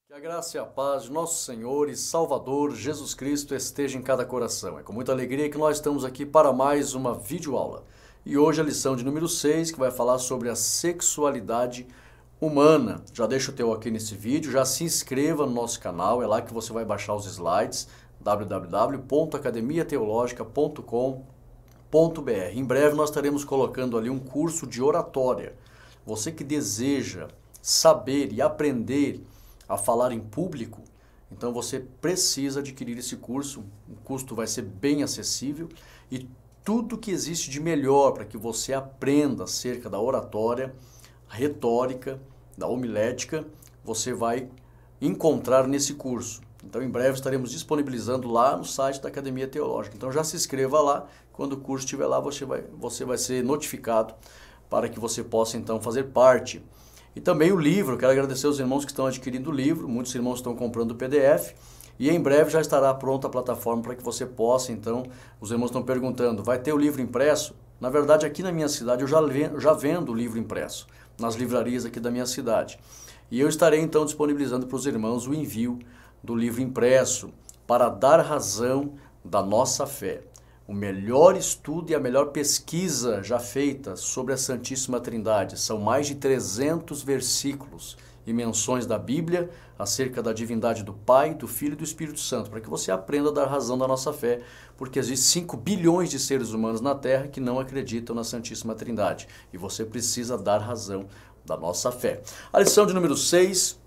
Que a graça e a paz de nosso Senhor e Salvador Jesus Cristo esteja em cada coração. É com muita alegria que nós estamos aqui para mais uma videoaula. E hoje a lição de número 6, que vai falar sobre a sexualidade humana. Já deixa o teu aqui nesse vídeo, já se inscreva no nosso canal, é lá que você vai baixar os slides, www.academiateologica.com.br. Em breve nós estaremos colocando ali um curso de oratória. Você que deseja saber e aprender a falar em público, então você precisa adquirir esse curso. O custo vai ser bem acessível e tudo que existe de melhor para que você aprenda acerca da oratória, retórica, da homilética, você vai encontrar nesse curso. Então em breve estaremos disponibilizando lá no site da Academia Teológica. Então já se inscreva lá, quando o curso estiver lá você vai ser notificado para que você possa então fazer parte. E também o livro, quero agradecer aos irmãos que estão adquirindo o livro, muitos irmãos estão comprando o PDF, e em breve já estará pronta a plataforma para que você possa, então, os irmãos estão perguntando, vai ter o livro impresso? Na verdade, aqui na minha cidade eu já vendo o livro impresso, nas livrarias aqui da minha cidade. E eu estarei então disponibilizando para os irmãos o envio do livro impresso, para dar razão da nossa fé. O melhor estudo e a melhor pesquisa já feita sobre a Santíssima Trindade. São mais de 300 versículos e menções da Bíblia acerca da divindade do Pai, do Filho e do Espírito Santo, para que você aprenda a dar razão da nossa fé, porque existem 5 bilhões de seres humanos na Terra que não acreditam na Santíssima Trindade. E você precisa dar razão da nossa fé. A lição de número 6,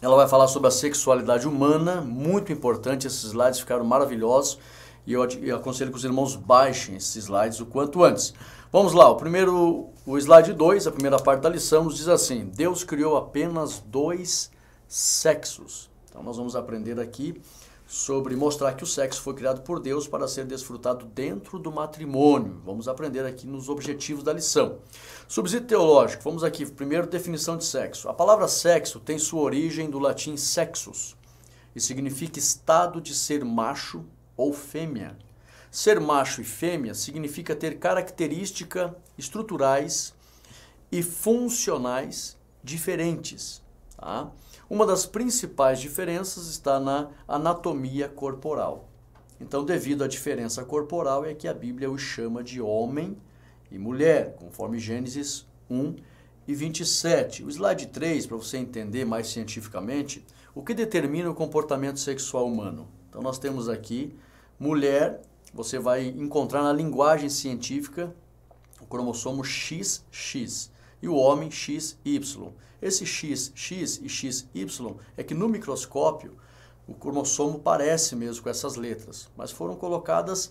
ela vai falar sobre a sexualidade humana, muito importante, esses slides ficaram maravilhosos. E eu aconselho que os irmãos baixem esses slides o quanto antes. Vamos lá, o slide 2, a primeira parte da lição, nos diz assim: Deus criou apenas 2 sexos. Então nós vamos aprender aqui sobre mostrar que o sexo foi criado por Deus para ser desfrutado dentro do matrimônio. Vamos aprender aqui nos objetivos da lição. Subsídio teológico, vamos aqui, primeiro definição de sexo. A palavra sexo tem sua origem do latim sexus e significa estado de ser macho ou fêmea. Ser macho e fêmea significa ter características estruturais e funcionais diferentes. Tá? Uma das principais diferenças está na anatomia corporal. Então, devido à diferença corporal, é que a Bíblia os chama de homem e mulher, conforme Gênesis 1 e 27. O slide 3, para você entender mais cientificamente, o que determina o comportamento sexual humano. Então nós temos aqui mulher, você vai encontrar na linguagem científica o cromossomo XX e o homem XY. Esse XX e XY é que no microscópio o cromossomo parece mesmo com essas letras, mas foram colocadas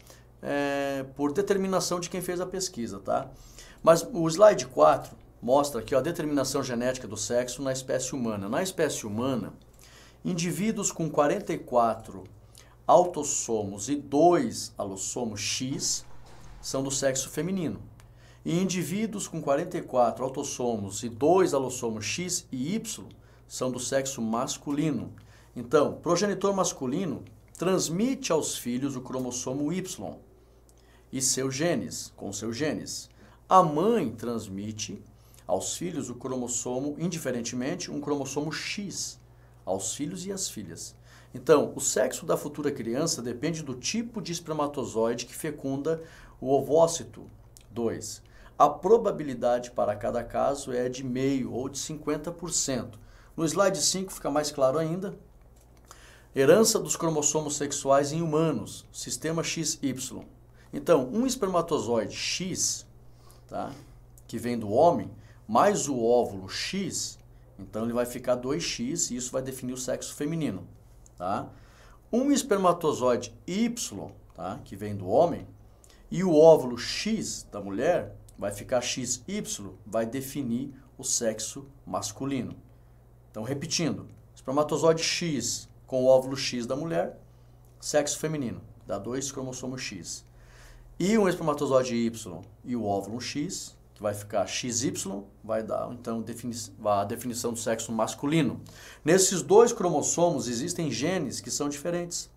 por determinação de quem fez a pesquisa, tá? Mas o slide 4 mostra aqui a determinação genética do sexo na espécie humana. Na espécie humana, indivíduos com 44 autossomos e 2 alossomos X são do sexo feminino. E indivíduos com 44 autossomos e 2 alossomos X e Y são do sexo masculino. Então, o progenitor masculino transmite aos filhos o cromossomo Y e seus genes, com seus genes. A mãe transmite aos filhos o cromossomo, indiferentemente, um cromossomo X aos filhos e às filhas. Então, o sexo da futura criança depende do tipo de espermatozoide que fecunda o ovócito. 2. A probabilidade para cada caso é de meio ou de 50%. No slide 5 fica mais claro ainda. Herança dos cromossomos sexuais em humanos, sistema XY. Então, um espermatozoide X, tá, que vem do homem, mais o óvulo X, então ele vai ficar 2X e isso vai definir o sexo feminino. Tá? Um espermatozoide Y, tá, que vem do homem, e o óvulo X da mulher vai ficar XY, vai definir o sexo masculino. Então, repetindo, espermatozoide X com o óvulo X da mulher, sexo feminino, dá 2 cromossomos X. E um espermatozoide Y e o óvulo X, que vai ficar XY, vai dar então a definição do sexo masculino. Nesses 2 cromossomos existem genes que são diferentes.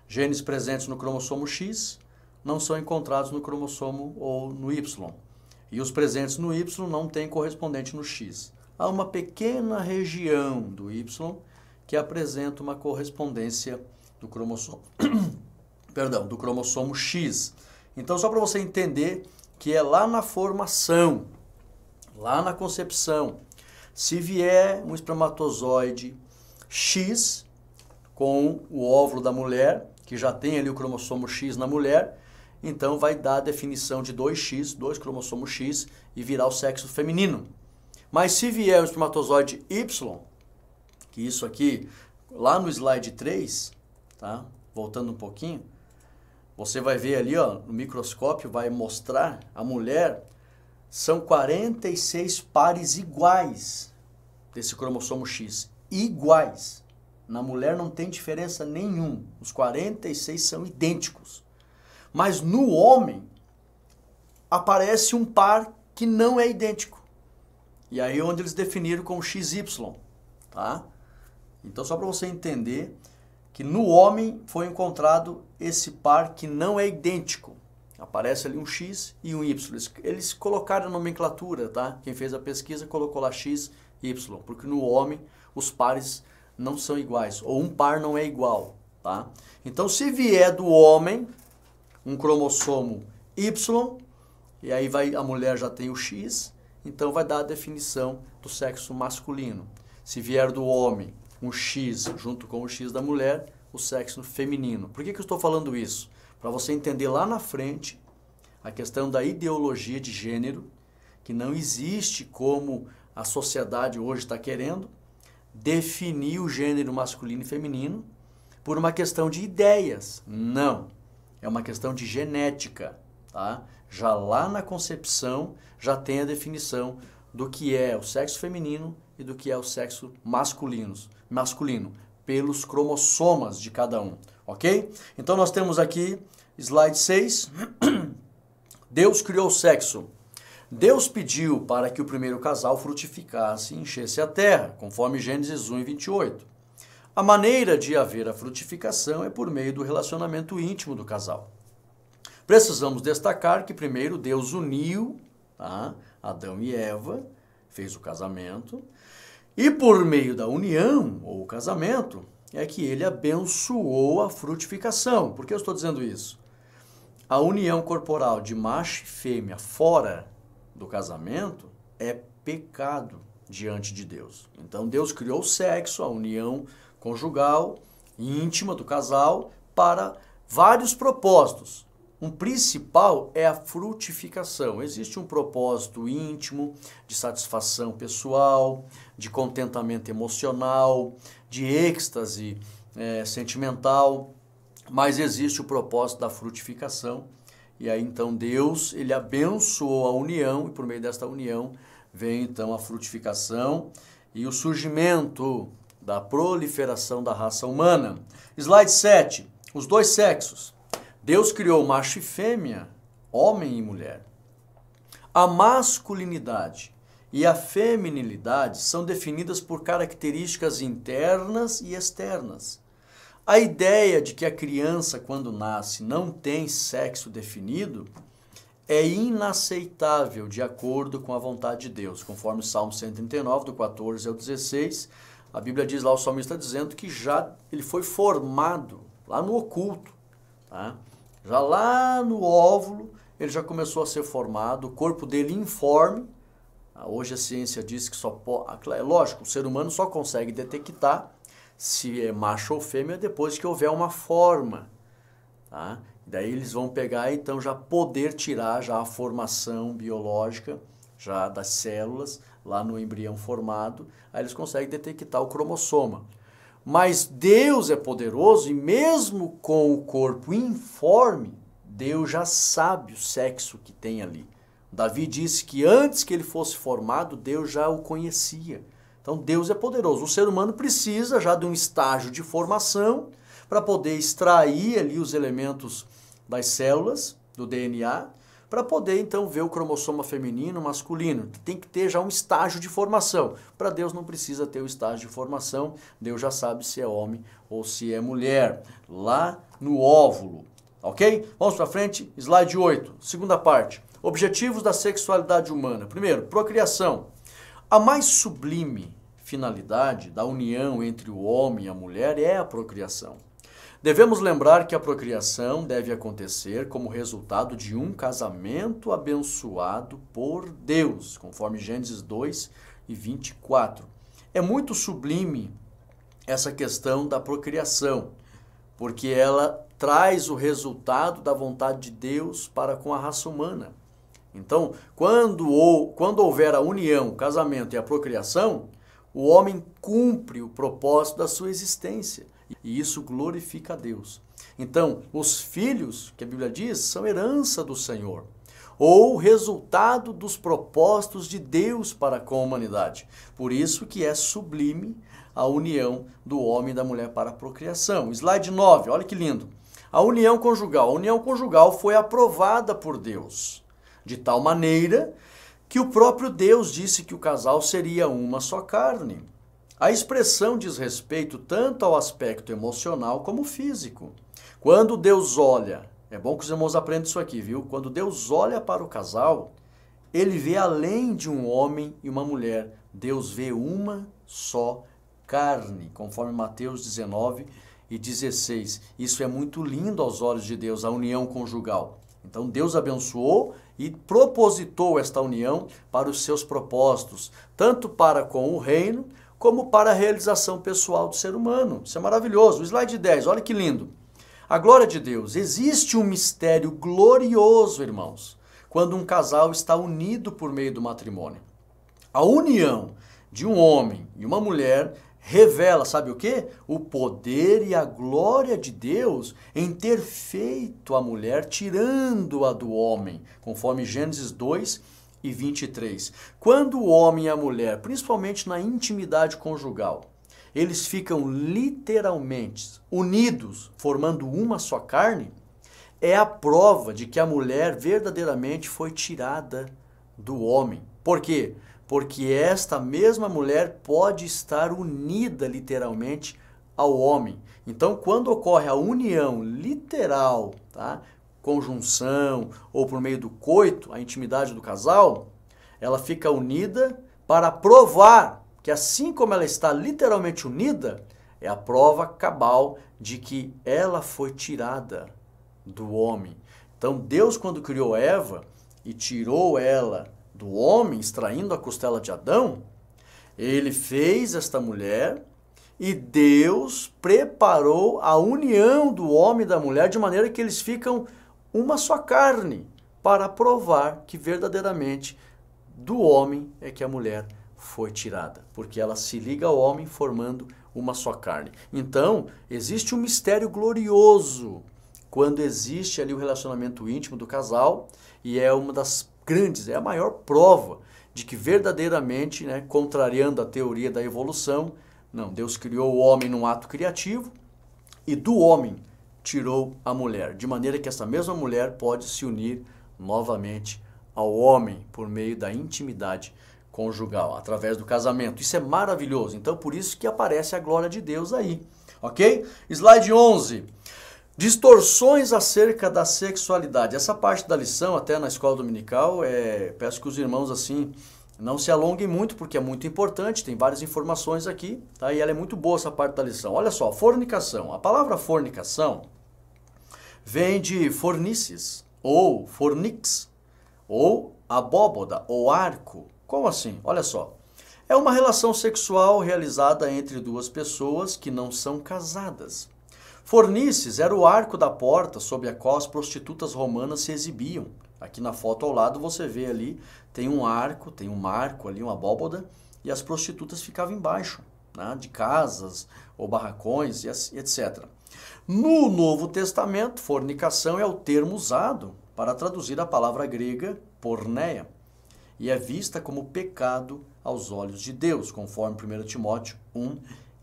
Genes presentes no cromossomo X não são encontrados no cromossomo ou no Y. E os presentes no Y não têm correspondente no X. Há uma pequena região do Y que apresenta uma correspondência do cromossomo, perdão, do cromossomo X. Então, só para você entender que é lá na formação, lá na concepção, se vier um espermatozoide X com o óvulo da mulher, que já tem ali o cromossomo X na mulher, então vai dar a definição de 2X, 2 cromossomos X, e virar o sexo feminino. Mas se vier o espermatozoide Y, que isso aqui, lá no slide 3, tá? Voltando um pouquinho, você vai ver ali, ó, no microscópio, vai mostrar a mulher, são 46 pares iguais desse cromossomo X, iguais. Na mulher não tem diferença nenhuma, os 46 são idênticos. Mas no homem, aparece um par que não é idêntico. E aí onde eles definiram como XY, tá? Então só para você entender que no homem foi encontrado esse par que não é idêntico. Aparece ali um X e um Y. Eles colocaram a nomenclatura, tá? Quem fez a pesquisa colocou lá X, Y, porque no homem os pares não são iguais, ou um par não é igual, tá? Então se vier do homem um cromossomo Y, e aí a mulher já tem o X, então vai dar a definição do sexo masculino. Se vier do homem um X junto com o X da mulher, o sexo feminino. Por que eu estou falando isso? Para você entender lá na frente a questão da ideologia de gênero, que não existe como a sociedade hoje está querendo definir o gênero masculino e feminino por uma questão de ideias. Não. É uma questão de genética, tá? Já lá na concepção, já tem a definição do que é o sexo feminino e do que é o sexo masculino, pelos cromossomas de cada um, ok? Então nós temos aqui, slide 6, Deus criou o sexo. Deus pediu para que o primeiro casal frutificasse e enchesse a terra, conforme Gênesis 1 e 28. A maneira de haver a frutificação é por meio do relacionamento íntimo do casal. Precisamos destacar que primeiro Deus uniu, tá, Adão e Eva, fez o casamento, e por meio da união, ou casamento, é que ele abençoou a frutificação. Por que eu estou dizendo isso? A união corporal de macho e fêmea fora do casamento é pecado diante de Deus. Então Deus criou o sexo, a união conjugal, íntima do casal, para vários propósitos. Um principal é a frutificação. Existe um propósito íntimo, de satisfação pessoal, de contentamento emocional, de êxtase sentimental, mas existe o propósito da frutificação. E aí então Deus, ele abençoou a união, e por meio desta união vem então a frutificação e o surgimento da proliferação da raça humana. Slide 7. Os dois sexos. Deus criou macho e fêmea, homem e mulher. A masculinidade e a feminilidade são definidas por características internas e externas. A ideia de que a criança, quando nasce, não tem sexo definido é inaceitável de acordo com a vontade de Deus. Conforme o Salmo 139, do 14 ao 16, a Bíblia diz lá, o salmista dizendo que já ele foi formado lá no oculto, tá? Já lá no óvulo, ele já começou a ser formado, o corpo dele informe. Hoje a ciência diz que só pode... É lógico, o ser humano só consegue detectar se é macho ou fêmea depois que houver uma forma, tá? Daí eles vão pegar, então, já poder tirar já a formação biológica já das células, lá no embrião formado, aí eles conseguem detectar o cromossoma. Mas Deus é poderoso e mesmo com o corpo informe, Deus já sabe o sexo que tem ali. Davi disse que antes que ele fosse formado, Deus já o conhecia. Então Deus é poderoso. O ser humano precisa já de um estágio de formação para poder extrair ali os elementos das células, do DNA, para poder então ver o cromossoma feminino, masculino. Tem que ter já um estágio de formação. Para Deus não precisa ter o estágio de formação, Deus já sabe se é homem ou se é mulher, lá no óvulo, ok? Vamos para frente, slide 8, segunda parte. Objetivos da sexualidade humana. Primeiro, procriação. A mais sublime finalidade da união entre o homem e a mulher é a procriação. Devemos lembrar que a procriação deve acontecer como resultado de um casamento abençoado por Deus, conforme Gênesis 2 e 24. É muito sublime essa questão da procriação, porque ela traz o resultado da vontade de Deus para com a raça humana. Então, quando houver a união, o casamento e a procriação, o homem cumpre o propósito da sua existência. E isso glorifica a Deus. Então, os filhos, que a Bíblia diz, são herança do Senhor, ou resultado dos propósitos de Deus para com a humanidade. Por isso que é sublime a união do homem e da mulher para a procriação. Slide 9, olha que lindo. A união conjugal. A união conjugal foi aprovada por Deus, de tal maneira que o próprio Deus disse que o casal seria uma só carne. A expressão diz respeito tanto ao aspecto emocional como físico. Quando Deus olha, é bom que os irmãos aprendam isso aqui, viu? Quando Deus olha para o casal, ele vê além de um homem e uma mulher. Deus vê uma só carne, conforme Mateus 19 e 16. Isso é muito lindo aos olhos de Deus, a união conjugal. Então Deus abençoou e propositou esta união para os seus propósitos, tanto para com o reino, como para a realização pessoal do ser humano. Isso é maravilhoso. O slide 10, olha que lindo. A glória de Deus. Existe um mistério glorioso, irmãos, quando um casal está unido por meio do matrimônio. A união de um homem e uma mulher revela, sabe o quê? O poder e a glória de Deus em ter feito a mulher tirando-a do homem, conforme Gênesis 2 e 23. Quando o homem e a mulher, principalmente na intimidade conjugal, eles ficam literalmente unidos, formando uma só carne, é a prova de que a mulher verdadeiramente foi tirada do homem. Por quê? Porque esta mesma mulher pode estar unida literalmente ao homem. Então, quando ocorre a união literal, tá? Conjunção ou por meio do coito, a intimidade do casal, ela fica unida para provar que assim como ela está literalmente unida, é a prova cabal de que ela foi tirada do homem. Então Deus, quando criou Eva e tirou ela do homem, extraindo a costela de Adão, ele fez esta mulher e Deus preparou a união do homem e da mulher de maneira que eles ficam uma só carne, para provar que verdadeiramente do homem é que a mulher foi tirada, porque ela se liga ao homem formando uma só carne. Então, existe um mistério glorioso quando existe ali o relacionamento íntimo do casal, e é uma das grandes, é a maior prova de que verdadeiramente, contrariando a teoria da evolução, não, Deus criou o homem num ato criativo e do homem tirou a mulher, de maneira que essa mesma mulher pode se unir novamente ao homem por meio da intimidade conjugal, através do casamento. Isso é maravilhoso. Então, por isso que aparece a glória de Deus aí. Ok? Slide 11. Distorções acerca da sexualidade. Essa parte da lição, até na escola dominical, peço que os irmãos assim não se alonguem muito, porque é muito importante, tem várias informações aqui, tá? E ela é muito boa essa parte da lição. Olha só, fornicação. A palavra fornicação vem de fornices, ou fornix, ou abóboda, ou arco. Como assim? Olha só. É uma relação sexual realizada entre duas pessoas que não são casadas. Fornices era o arco da porta sob a qual as prostitutas romanas se exibiam. Aqui na foto ao lado você vê ali, tem um arco, tem um marco ali, uma abóboda, e as prostitutas ficavam embaixo, né, de casas ou barracões, e etc. No Novo Testamento, fornicação é o termo usado para traduzir a palavra grega porneia, e é vista como pecado aos olhos de Deus, conforme 1 Timóteo 1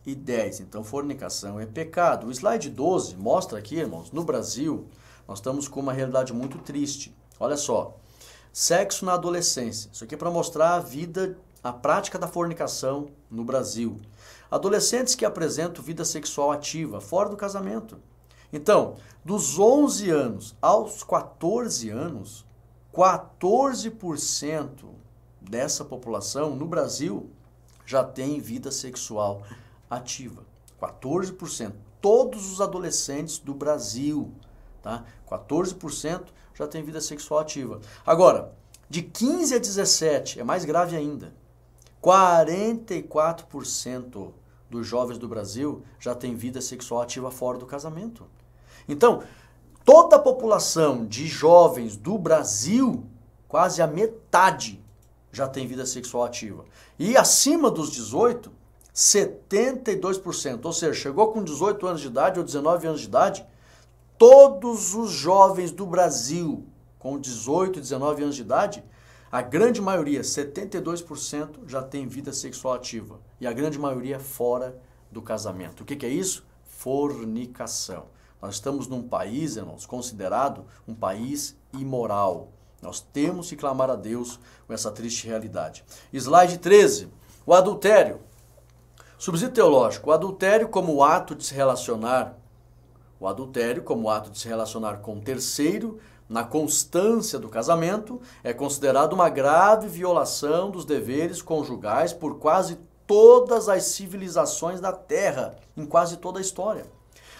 e 10. Então, fornicação é pecado. O slide 12 mostra aqui, irmãos, no Brasil, nós estamos com uma realidade muito triste. Olha só, sexo na adolescência. Isso aqui é para mostrar a prática da fornicação no Brasil. Adolescentes que apresentam vida sexual ativa, fora do casamento. Então, dos 11 anos aos 14 anos, 14% dessa população no Brasil já tem vida sexual ativa. 14%. Todos os adolescentes do Brasil, tá? 14% já tem vida sexual ativa. Agora, de 15 a 17, é mais grave ainda. 44% dos jovens do Brasil já tem vida sexual ativa fora do casamento. Então, toda a população de jovens do Brasil, quase a metade, já tem vida sexual ativa. E acima dos 18, 72%. Ou seja, chegou com 18 anos de idade ou 19 anos de idade, todos os jovens do Brasil com 18 e 19 anos de idade, a grande maioria, 72%, já tem vida sexual ativa. E a grande maioria fora do casamento. O que é isso? Fornicação. Nós estamos num país, irmãos, considerado um país imoral. Nós temos que clamar a Deus com essa triste realidade. Slide 13. O adultério. Subsídio teológico. O adultério como ato de se relacionar. O adultério como ato de se relacionar com o terceiro na constância do casamento é considerado uma grave violação dos deveres conjugais por quase todas as civilizações da Terra, em quase toda a história.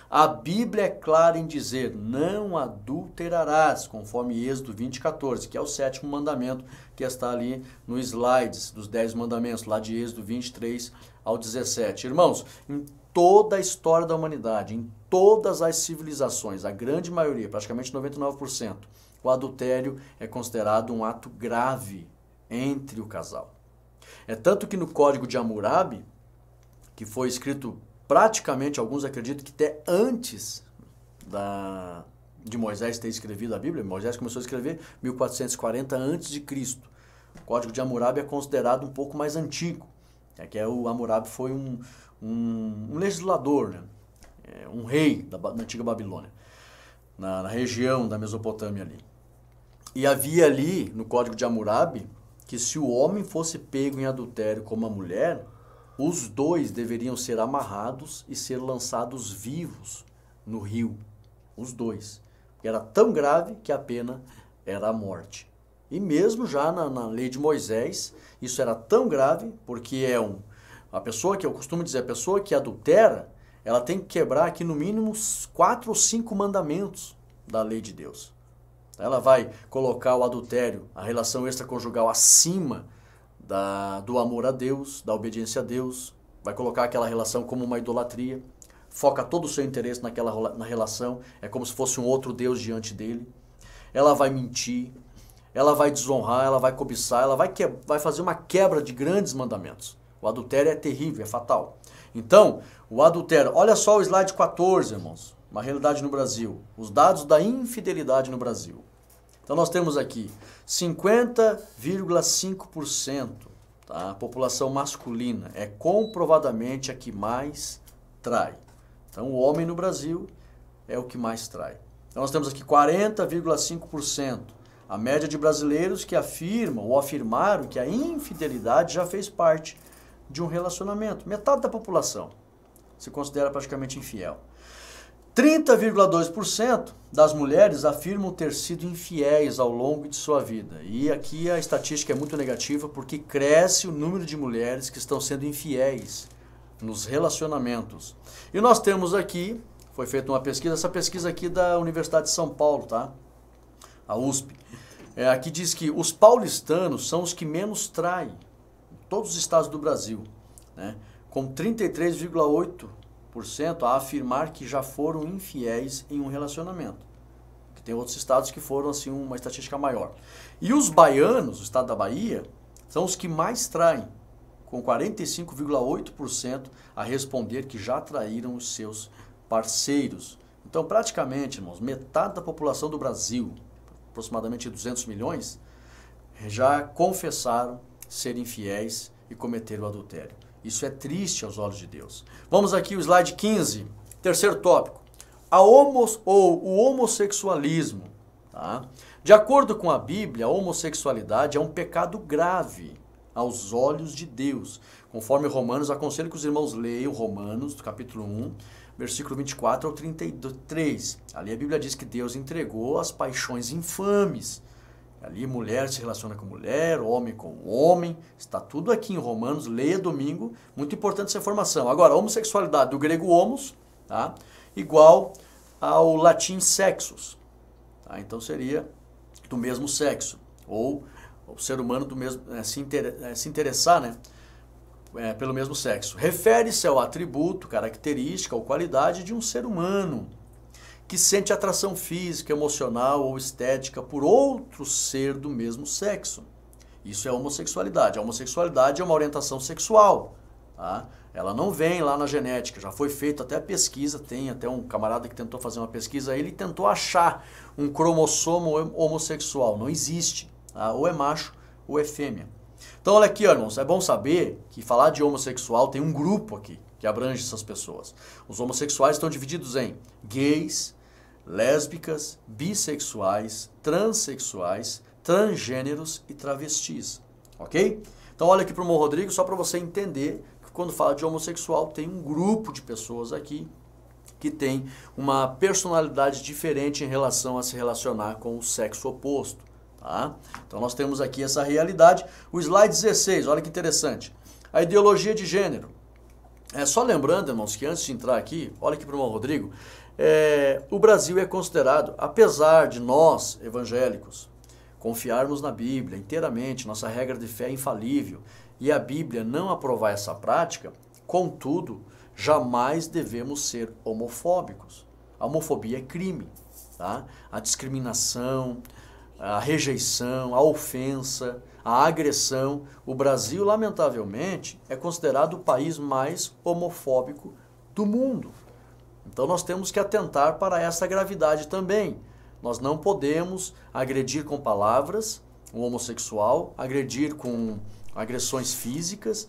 A Bíblia é clara em dizer, não adulterarás, conforme Êxodo 20:14, que é o 7º mandamento que está ali no slides dos 10 mandamentos, lá de Êxodo 23 ao 17. Irmãos, em toda a história da humanidade, em todas as civilizações, a grande maioria, praticamente 99%, o adultério é considerado um ato grave entre o casal. É tanto que no Código de Hammurabi, que foi escrito praticamente, alguns acreditam que até antes de Moisés ter escrevido a Bíblia, Moisés começou a escrever 1440 a.C. O Código de Hammurabi é considerado um pouco mais antigo, o Hammurabi foi um legislador, né? Um rei da antiga Babilônia, na região da Mesopotâmia ali. E havia ali, no Código de Hammurabi, que se o homem fosse pego em adultério com uma mulher, os dois deveriam ser amarrados e ser lançados vivos no rio. Os dois. Era tão grave que a pena era a morte. E mesmo já na lei de Moisés, isso era tão grave, porque a pessoa que eu costumo dizer, a pessoa que adultera, ela tem que quebrar aqui no mínimo 4 ou 5 mandamentos da lei de Deus. Ela vai colocar o adultério, a relação extraconjugal acima do amor a Deus, da obediência a Deus, vai colocar aquela relação como uma idolatria, foca todo o seu interesse na relação, é como se fosse um outro Deus diante dele. Ela vai mentir, ela vai desonrar, ela vai cobiçar, ela vai fazer uma quebra de grandes mandamentos. O adultério é terrível, é fatal. Então, o adultério, olha só o slide 14, irmãos, uma realidade no Brasil, os dados da infidelidade no Brasil. Então nós temos aqui 50,5%, tá? A população masculina é comprovadamente a que mais trai. Então o homem no Brasil é o que mais trai. Então nós temos aqui 40,5%, a média de brasileiros que afirmam ou afirmaram que a infidelidade já fez parte de um relacionamento. Metade da população se considera praticamente infiel. 30,2% das mulheres afirmam ter sido infiéis ao longo de sua vida. E aqui a estatística é muito negativa porque cresce o número de mulheres que estão sendo infiéis nos relacionamentos. E nós temos aqui, foi feita uma pesquisa, essa pesquisa aqui da Universidade de São Paulo, tá? A USP. Aqui diz que os paulistanos são os que menos traem, todos os estados do Brasil, né? Com 33,8% a afirmar que já foram infiéis em um relacionamento. Que tem outros estados que foram assim uma estatística maior. E os baianos, o estado da Bahia, são os que mais traem, com 45,8% a responder que já traíram os seus parceiros. Então, praticamente, irmãos, metade da população do Brasil, aproximadamente 200 milhões, já confessaram ser infiéis e cometeram o adultério. Isso é triste aos olhos de Deus. Vamos aqui o slide 15, terceiro tópico. O homossexualismo. Tá? De acordo com a Bíblia, a homossexualidade é um pecado grave aos olhos de Deus. Conforme Romanos, aconselho que os irmãos leiam Romanos, do capítulo 1, versículo 24 ao 33. Ali a Bíblia diz que Deus entregou as paixões infames Ali mulher se relaciona com mulher, homem com homem, está tudo aqui em Romanos, leia domingo, muito importante essa informação. Agora, homossexualidade do grego homos, tá? Igual ao latim sexus, tá? Então seria do mesmo sexo, ou o ser humano do mesmo, se interessar, né? Pelo mesmo sexo. Refere-se ao atributo, característica ou qualidade de um ser humano que sente atração física, emocional ou estética por outro ser do mesmo sexo. Isso é homossexualidade. A homossexualidade é uma orientação sexual, tá? Ela não vem lá na genética, já foi feita até a pesquisa, tem até um camarada que tentou fazer uma pesquisa, ele tentou achar um cromossomo homossexual, não existe, tá? Ou é macho ou é fêmea. Então olha aqui, irmãos, é bom saber que falar de homossexual tem um grupo aqui que abrange essas pessoas. Os homossexuais estão divididos em gays, lésbicas, bissexuais, transexuais, transgêneros e travestis, ok? Então olha aqui para o irmão Rodrigo, só para você entender que quando fala de homossexual tem um grupo de pessoas aqui que tem uma personalidade diferente em relação a se relacionar com o sexo oposto, tá? Então nós temos aqui essa realidade. O slide 16, olha que interessante. A ideologia de gênero. Só lembrando, irmãos, que antes de entrar aqui, olha aqui para o irmão Rodrigo, o Brasil é considerado, apesar de nós, evangélicos, confiarmos na Bíblia inteiramente, nossa regra de fé é infalível, e a Bíblia não aprovar essa prática, contudo, jamais devemos ser homofóbicos. A homofobia é crime, tá? A discriminação, a rejeição, a ofensa, a agressão. O Brasil, lamentavelmente, é considerado o país mais homofóbico do mundo. Então nós temos que atentar para essa gravidade também. Nós não podemos agredir com palavras o homossexual, agredir com agressões físicas,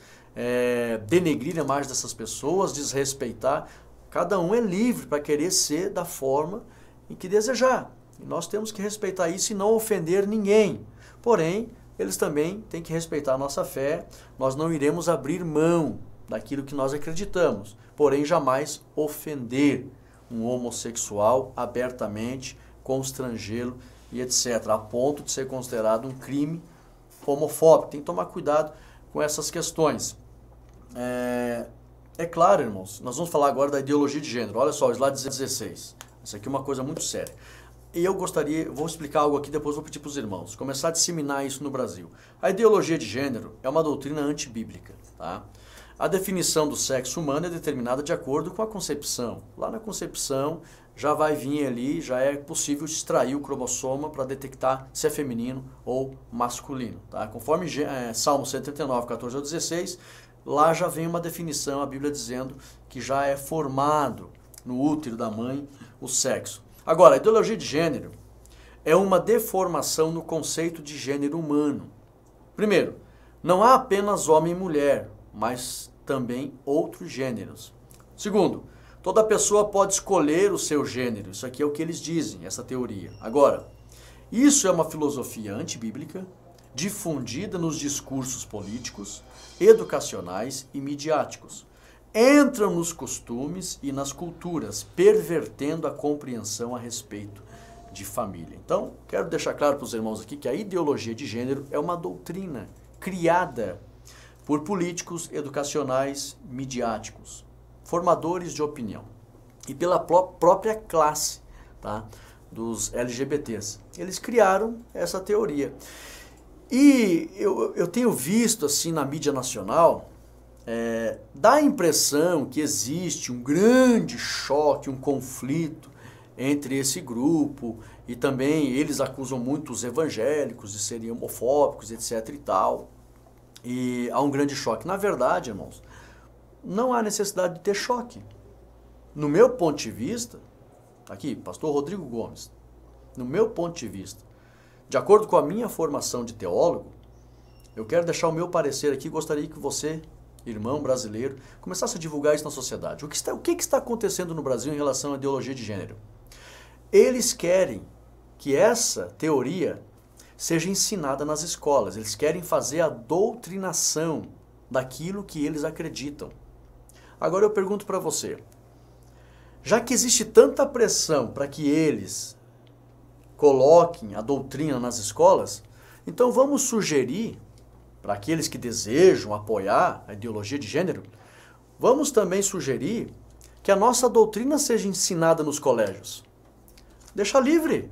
denegrir a imagem dessas pessoas, desrespeitar. Cada um é livre para querer ser da forma em que desejar. E nós temos que respeitar isso e não ofender ninguém. Porém, eles também têm que respeitar a nossa fé. Nós não iremos abrir mão daquilo que nós acreditamos. Porém, jamais ofender um homossexual abertamente, constrangê-lo e etc. A ponto de ser considerado um crime homofóbico. Tem que tomar cuidado com essas questões. É claro, irmãos, nós vamos falar agora da ideologia de gênero. Olha só, o slide 16. Isso aqui é uma coisa muito séria. E eu vou explicar algo aqui, depois vou pedir para os irmãos, começar a disseminar isso no Brasil. A ideologia de gênero é uma doutrina antibíblica, tá? A definição do sexo humano é determinada de acordo com a concepção. Lá na concepção já vai vir ali, já é possível extrair o cromossoma para detectar se é feminino ou masculino, tá? Conforme Salmo 139, 14 ao 16, lá já vem uma definição, a Bíblia dizendo que já é formado no útero da mãe o sexo. Agora, a ideologia de gênero é uma deformação no conceito de gênero humano. Primeiro, não há apenas homem e mulher, mas também outros gêneros. Segundo, toda pessoa pode escolher o seu gênero. Isso aqui é o que eles dizem, essa teoria. Agora, isso é uma filosofia antibíblica, difundida nos discursos políticos, educacionais e midiáticos. Entram nos costumes e nas culturas, pervertendo a compreensão a respeito de família. Então, quero deixar claro para os irmãos aqui que a ideologia de gênero é uma doutrina criada por políticos, educacionais, midiáticos, formadores de opinião e pela própria classe, tá, dos LGBTs. Eles criaram essa teoria. E eu tenho visto assim na mídia nacional, dá a impressão que existe um grande choque, um conflito entre esse grupo, e também eles acusam muito os evangélicos de serem homofóbicos, etc e tal, e há um grande choque. Na verdade, irmãos, não há necessidade de ter choque. No meu ponto de vista, aqui, pastor Rodrigo Gomes, no meu ponto de vista, de acordo com a minha formação de teólogo, eu quero deixar o meu parecer aqui, gostaria que você, irmão brasileiro, começasse a divulgar isso na sociedade. O que está acontecendo no Brasil em relação à ideologia de gênero? Eles querem que essa teoria seja ensinada nas escolas. Eles querem fazer a doutrinação daquilo que eles acreditam. Agora eu pergunto para você, já que existe tanta pressão para que eles coloquem a doutrina nas escolas, então vamos sugerir, para aqueles que desejam apoiar a ideologia de gênero, vamos também sugerir que a nossa doutrina seja ensinada nos colégios. Deixa livre.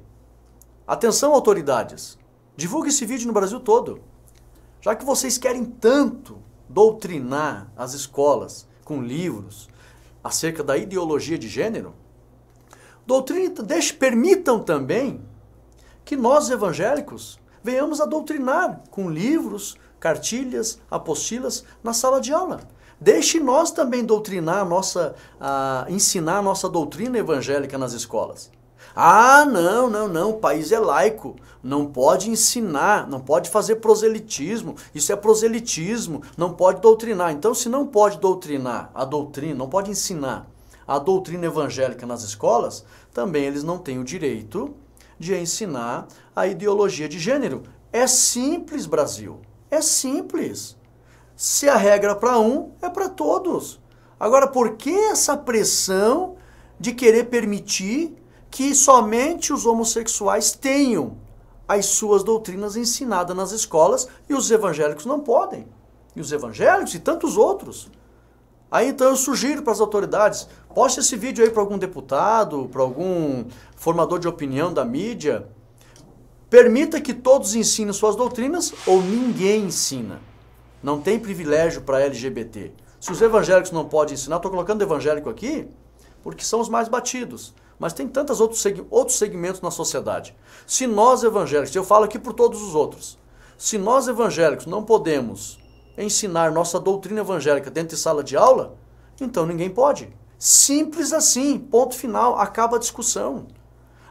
Atenção, autoridades. Divulgue esse vídeo no Brasil todo. Já que vocês querem tanto doutrinar as escolas com livros acerca da ideologia de gênero, permitam também que nós evangélicos venhamos a doutrinar com livros, cartilhas, apostilas na sala de aula. Deixe nós também doutrinar ensinar a nossa doutrina evangélica nas escolas. Ah, não, o país é laico, não pode ensinar, não pode fazer proselitismo, isso é proselitismo, não pode doutrinar. Então, se não pode doutrinar a doutrina, não pode ensinar a doutrina evangélica nas escolas, também eles não têm o direito de ensinar a ideologia de gênero. É simples, Brasil, é simples. Se a regra é para um, é para todos. Agora, por que essa pressão de querer permitir que somente os homossexuais tenham as suas doutrinas ensinadas nas escolas e os evangélicos não podem? E os evangélicos e tantos outros. Aí então eu sugiro para as autoridades, poste esse vídeo aí para algum deputado, para algum formador de opinião da mídia. Permita que todos ensinem suas doutrinas ou ninguém ensina. Não tem privilégio para LGBT. Se os evangélicos não podem ensinar, estou colocando evangélico aqui porque são os mais batidos. Mas tem tantos outros segmentos na sociedade. Se nós evangélicos, eu falo aqui por todos os outros, se nós evangélicos não podemos ensinar nossa doutrina evangélica dentro de sala de aula, então ninguém pode. Simples assim, ponto final, acaba a discussão.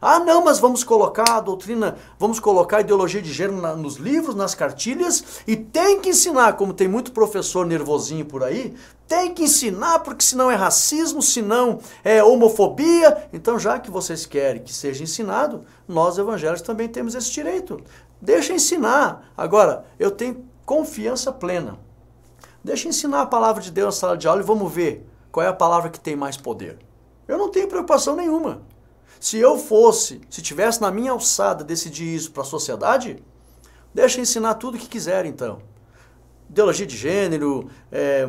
Ah, não, mas vamos colocar a doutrina, vamos colocar a ideologia de gênero nos livros, nas cartilhas, e tem que ensinar, como tem muito professor nervosinho por aí, tem que ensinar, porque senão é racismo, senão é homofobia. Então, já que vocês querem que seja ensinado, nós evangélicos também temos esse direito. Deixa ensinar. Agora, eu tenho confiança plena. Deixa ensinar a palavra de Deus na sala de aula e vamos ver qual é a palavra que tem mais poder. Eu não tenho preocupação nenhuma. Se tivesse na minha alçada decidir isso para a sociedade, deixa ensinar tudo o que quiser, então. Ideologia de gênero,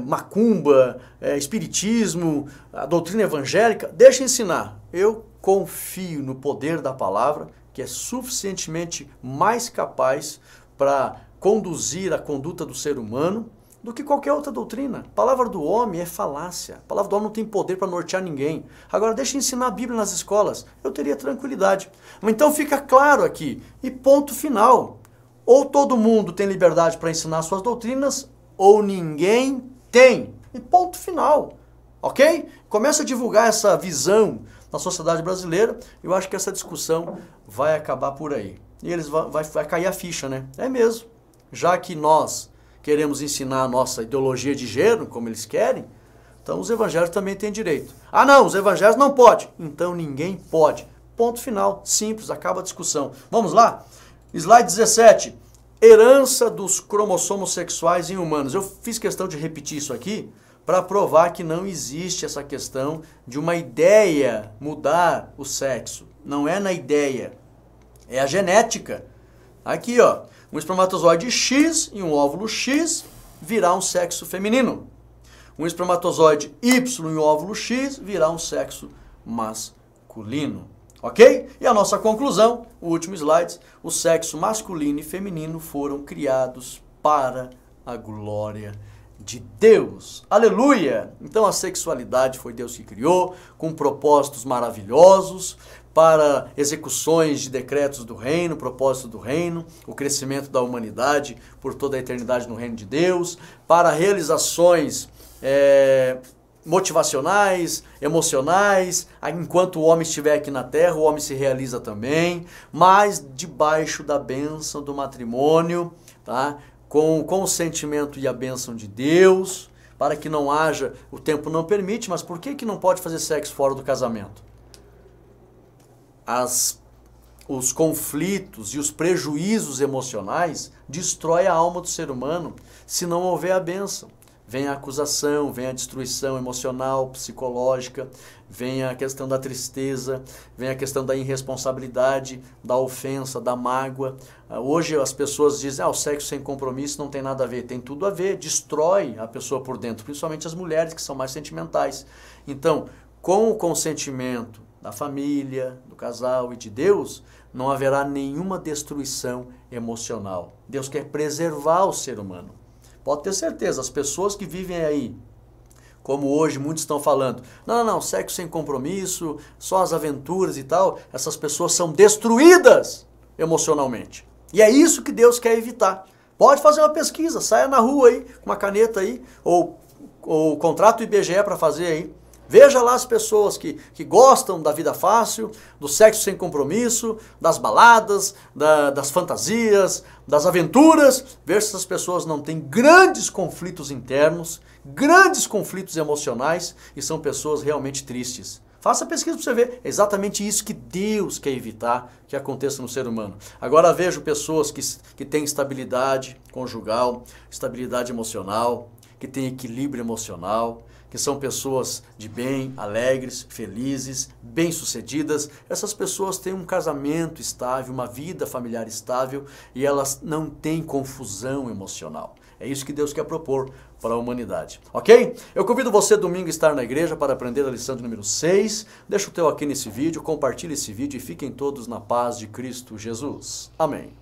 macumba, espiritismo, a doutrina evangélica, deixa ensinar. Eu confio no poder da palavra, que é suficientemente mais capaz para conduzir a conduta do ser humano do que qualquer outra doutrina. A palavra do homem é falácia. A palavra do homem não tem poder para nortear ninguém. Agora, deixa ensinar a Bíblia nas escolas. Eu teria tranquilidade. Então fica claro aqui. E ponto final. Ou todo mundo tem liberdade para ensinar suas doutrinas, ou ninguém tem. E ponto final. Ok? Começa a divulgar essa visão na sociedade brasileira. Eu acho que essa discussão vai acabar por aí. E vai cair a ficha, né? É mesmo. Já que nós queremos ensinar a nossa ideologia de gênero, como eles querem, então os evangélicos também têm direito. Ah, não, os evangélicos não podem. Então ninguém pode. Ponto final. Simples, acaba a discussão. Vamos lá? Slide 17. Herança dos cromossomos sexuais em humanos. Eu fiz questão de repetir isso aqui para provar que não existe essa questão de uma ideia mudar o sexo. Não é na ideia. É a genética. Aqui, ó. Um espermatozoide X e um óvulo X virá um sexo feminino. Um espermatozoide Y e um óvulo X virá um sexo masculino. Ok? E a nossa conclusão, o último slide, o sexo masculino e feminino foram criados para a glória de Deus. Aleluia! Então a sexualidade foi Deus que criou, com propósitos maravilhosos, para execuções de decretos do reino, propósito do reino, o crescimento da humanidade por toda a eternidade no reino de Deus, para realizações motivacionais, emocionais, enquanto o homem estiver aqui na terra, o homem se realiza também, mas debaixo da bênção do matrimônio, tá? Com o consentimento e a bênção de Deus, para que não haja, o tempo não permite, mas por que não pode fazer sexo fora do casamento? Os conflitos e os prejuízos emocionais destroem a alma do ser humano se não houver a bênção. vem a acusação, vem a destruição emocional, psicológica, vem a questão da tristeza, vem a questão da irresponsabilidade, da ofensa, da mágoa. Hoje as pessoas dizem, o sexo sem compromisso não tem nada a ver. Tem tudo a ver, destrói a pessoa por dentro, principalmente as mulheres que são mais sentimentais. Então, com o consentimento da família, do casal e de Deus, não haverá nenhuma destruição emocional. Deus quer preservar o ser humano. Pode ter certeza, as pessoas que vivem aí, como hoje muitos estão falando, não, sexo sem compromisso, só as aventuras e tal, essas pessoas são destruídas emocionalmente. E é isso que Deus quer evitar. Pode fazer uma pesquisa, saia na rua aí, com uma caneta aí, ou contrata o IBGE para fazer aí. Veja lá as pessoas que gostam da vida fácil, do sexo sem compromisso, das baladas, das fantasias, das aventuras. Veja se essas pessoas não têm grandes conflitos internos, grandes conflitos emocionais e são pessoas realmente tristes. Faça a pesquisa para você ver. É exatamente isso que Deus quer evitar que aconteça no ser humano. Agora vejo pessoas que têm estabilidade conjugal, estabilidade emocional, que têm equilíbrio emocional, que são pessoas de bem, alegres, felizes, bem-sucedidas. Essas pessoas têm um casamento estável, uma vida familiar estável e elas não têm confusão emocional. É isso que Deus quer propor para a humanidade. Ok? Eu convido você domingo a estar na igreja para aprender a lição de número 6. Deixa o teu aqui nesse vídeo, compartilhe esse vídeo e fiquem todos na paz de Cristo Jesus. Amém.